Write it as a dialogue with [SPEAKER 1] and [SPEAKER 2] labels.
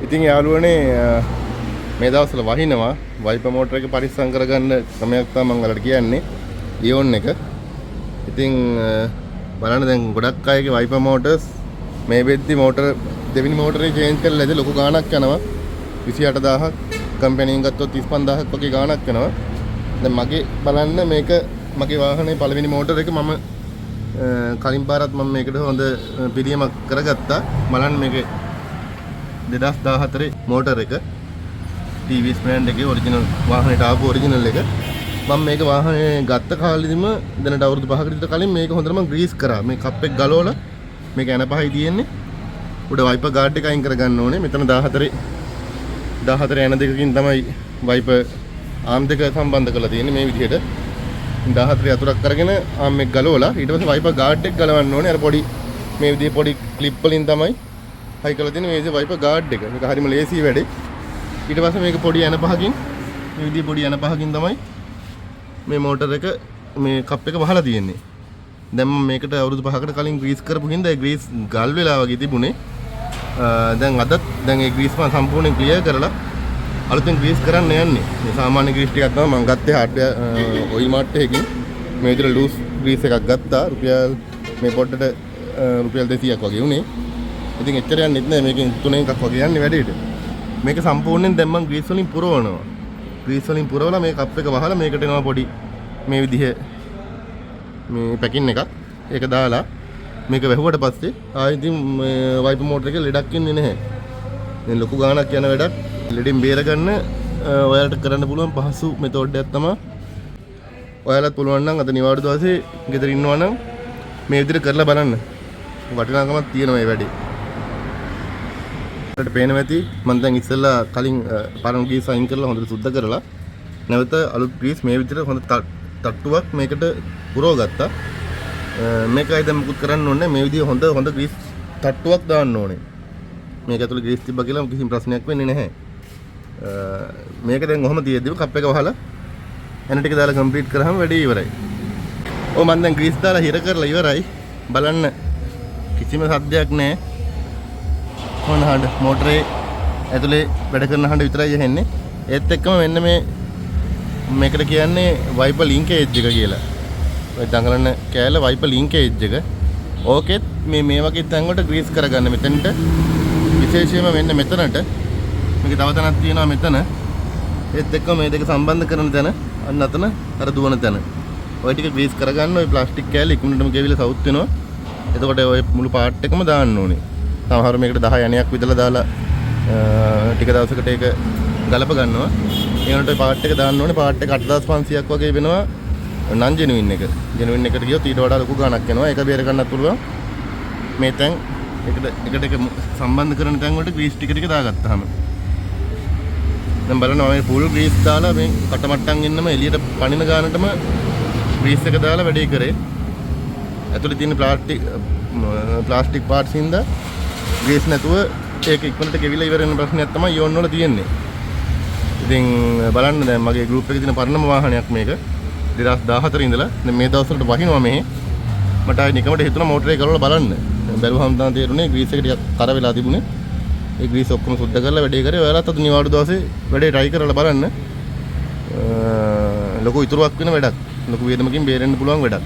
[SPEAKER 1] ඉතින් යාළුවනේ මේ දවස්වල වහිනවා වයිපර් මෝටර එක පරිස්සම් කරගන්න ක්‍රමයක් තමයි මම ඔයාලට කියන්නේ ඉයෝන් එක. ඉතින් බලන්න දැන් ගොඩක් අයගේ වයිපර් මෝටර්ස් මේ වෙද්දි මෝටර දෙවෙනි මෝටරේ චේන්ජ් කරලා ඉතින් ලොකු ගාණක් යනවා 28000ක් කම්පැනිෙන් ගත්තොත් 35000ක් වගේ ගාණක් යනවා. දැන් මගේ බලන්න මේක මගේ වාහනේ පළවෙනි මෝටර එක මම කලින් පාරත් මම මේකට හොඳ පිළියමක් කරගත්තා. බලන්න මේකේ 2014 මෝටර එක TVS brand එකේ ඔරිජිනල් වාහනේට ආපු ඔරිජිනල් එක. මම මේක වාහනේ ගත්ත කාලෙදිම දැනට අවුරුදු 5කට විතර කලින් මේක හොඳටම ග්‍රීස් කරා. මේ කප් එක ගලවලා මේක එන පහයි තියෙන්නේ. උඩ වයිපර් ගාඩ් එක අයින් කරගන්න ඕනේ. මෙතන 14 එන දෙකකින් තමයි වයිපර් ආම් දෙක සම්බන්ධ කරලා තියෙන්නේ මේ විදිහට. 14 අතුරක් කරගෙන ආම් එක ගලවලා ඊට පස්සේ වයිපර් ගාඩ් එක ගලවන්න ඕනේ. අර පොඩි මේ විදිහේ පොඩි ක්ලිප් වලින් තමයි හයි කරලා තියෙන්නේ මේ විදිහේ වයිපර් ගාඩ් එක. මේක හරිම ලේසි වැඩේ. ඊට පස්සේ මේක පොඩි යන පහකින් මේ විදිහේ පොඩි යන පහකින් තමයි මේ මෝටර එක මේ කප් එක වහලා තියෙන්නේ. දැන් මම මේකට අවුරුදු 5කට කලින් ග්‍රීස් කරපු හින්දා ඒ ග්‍රීස් ගල් වෙලා වගේ තිබුණේ. දැන් අදත් දැන් ඒ ග්‍රීස් මම සම්පූර්ණයෙන් ක්ලියර් කරලා අලුතෙන් ග්‍රීස් කරන්න යන්නේ. මේ සාමාන්‍ය ග්‍රීස් ටිකක් තමයි මම ගත්තේ හાર્ඩ්වෙයාර් ඔයිල් මාර්ට් එකකින්. මේ විදිහට ලූස් ග්‍රීස් එකක් ගත්තා. රුපියල් මේ පොඩ්ඩට රුපියල් 200ක් වගේ උනේ. ඉතින් එච්චර යන්නෙත් නෑ මේකෙන් 3 එකක් වගේ යන්නේ වැඩේට. මේක සම්පූර්ණයෙන් දැන් මම ග්‍රීස් වලින් පුරවනවා. ග්‍රීස් වලින් පුරවලා මේ කප් එක වහලා මේකට එනවා පොඩි මේ විදිහේ මේ පැකින් එකක්. ඒක දාලා මේක වැහුවට පස්සේ ආයෙත් ඉතින් වයිපර් මෝටර එකේ ලෙඩක් ඉන්නේ නැහැ. දැන් ලොකු ගාණක් යන වැඩක් ලෙඩෙන් බේර ගන්න ඔයාලට කරන්න පුළුවන් පහසු මෙතෝඩ් එකක් තමයි. ඔයාලත් පුළුවන් නම් අද නිවාඩු දවසේ ගෙදර ඉන්නවා නම් මේ විදිහට කරලා බලන්න. වටිනාකමක් තියෙනවා මේ වැඩේ. ඔයාලට පේනවා ඇති මම දැන් ඉස්සෙල්ලා කලින් පරණ ග්‍රීස් අයින් කරලා හොඳට සුද්ධ කරලා නැවත අලුත් ග්‍රීස් මේ විදිහට හොඳ තට්ටුවක් මේකට පුරව ගත්තා. මේකයි දැන් මුකුත් කරන්න ඕනේ මේ විදිහ හොඳ ග්‍රීස් තට්ටුවක් දාන්න ඕනේ. මේක ඇතුලේ ග්‍රීස් තිබ්බා කියලා කිසිම ප්‍රශ්නයක් වෙන්නේ නැහැ. මේක දැන් ඔහම තියෙද්දිම කප් එක වහලා එන ටික දාලා කම්ප්ලීට් කරාම වැඩේ ඉවරයි. ඔව් මම දැන් ග්‍රීස් දාලා හිර කරලා ඉවරයි. බලන්න කිසිම සද්දයක් නැහැ. මොන හඬ මෝටරේ ඇතුලේ වැඩ කරන හඬ විතරයි ඇහෙන්නේ. ඒත් එක්කම මෙන්න මේකට කියන්නේ වයිපර් ලින්කේජ් එක කියලා. ඔය දඟලන කෑල්ල වයිපර් ලින්කේජ් එක. ඕකෙත් මේ වගේ තැන් වලට ග්‍රීස් කරගන්න මෙතනට. විශේෂයෙන්ම මෙන්න මෙතනට. මේක තව තැනක් තියෙනවා මෙතන. ඒත් එක්කම මේ දෙක සම්බන්ධ කරන තැන අන්න අතන අර දුවන තැන. ඔය ටික ග්‍රීස් කරගන්න ඔය ප්ලාස්ටික් කෑල්ල ඉක්මනටම ගෙවිලා සවුත් වෙනවා. එතකොට ඔය මුළු පාර්ට් එකම දාන්න ඕනේ. සමහර මේකට 10 යණයක් විදලා දාලා ටික දවසකට ඒක ගලප ගන්නවා. ඒ වුණාට ඔය පාර්ට් එක දාන්න ඕනේ. පාර්ට් එක 8500ක් වගේ වෙනවා. නන් ජෙනුයින් එක. ජෙනුයින් එකට ගියොත් ඊට වඩා ලොකු ගාණක් යනවා. ඒක බේර ගන්නත් පුළුවන්. මේ තැන් එකට එක සම්බන්ධ කරන තැන් වලට ග්‍රීස් ටික දාගත්තාම. දැන් බලන්න මම ෆුල් ග්‍රීස් දාලා මේ කටමට්ටම් ඉන්නම එළියට පනින ගානටම ග්‍රීස් එක දාලා වැඩේ කරේ. ඇතුලේ තියෙන ප්ලාස්ටික් පාර්ට්ස් හින්දා ග්‍රීස් නැතුව ඒක ඉක්මනට ගෙවිලා ඉවර වෙන ප්‍රශ්නයක් තමයි යෝන් වල තියෙන්නේ. ඉතින් බලන්න දැන් මගේ ගෲප් එකේ තියෙන පරණම වාහනයක් මේක 2014 ඉඳලා දැන් මේ දවස්වලට වහිනවා මේ. මට ආයි නිකමට හිතුණා මෝටරේ කරලා බලන්න. බැලුවම තමයි තේරුනේ ග්‍රීස් එක ටිකක් කර වෙලා තිබුණේ. ඒ ග්‍රීස් ඔක්කොම සුද්ධ කරලා වැඩේ කරේ. ඔයාලත් අද නිවාඩු දවසේ වැඩේ try කරලා බලන්න. ලොකු ඉතුරුවක් වෙන වැඩක්. ලොකු වේදමකින් බේරෙන්න පුළුවන් වැඩක්.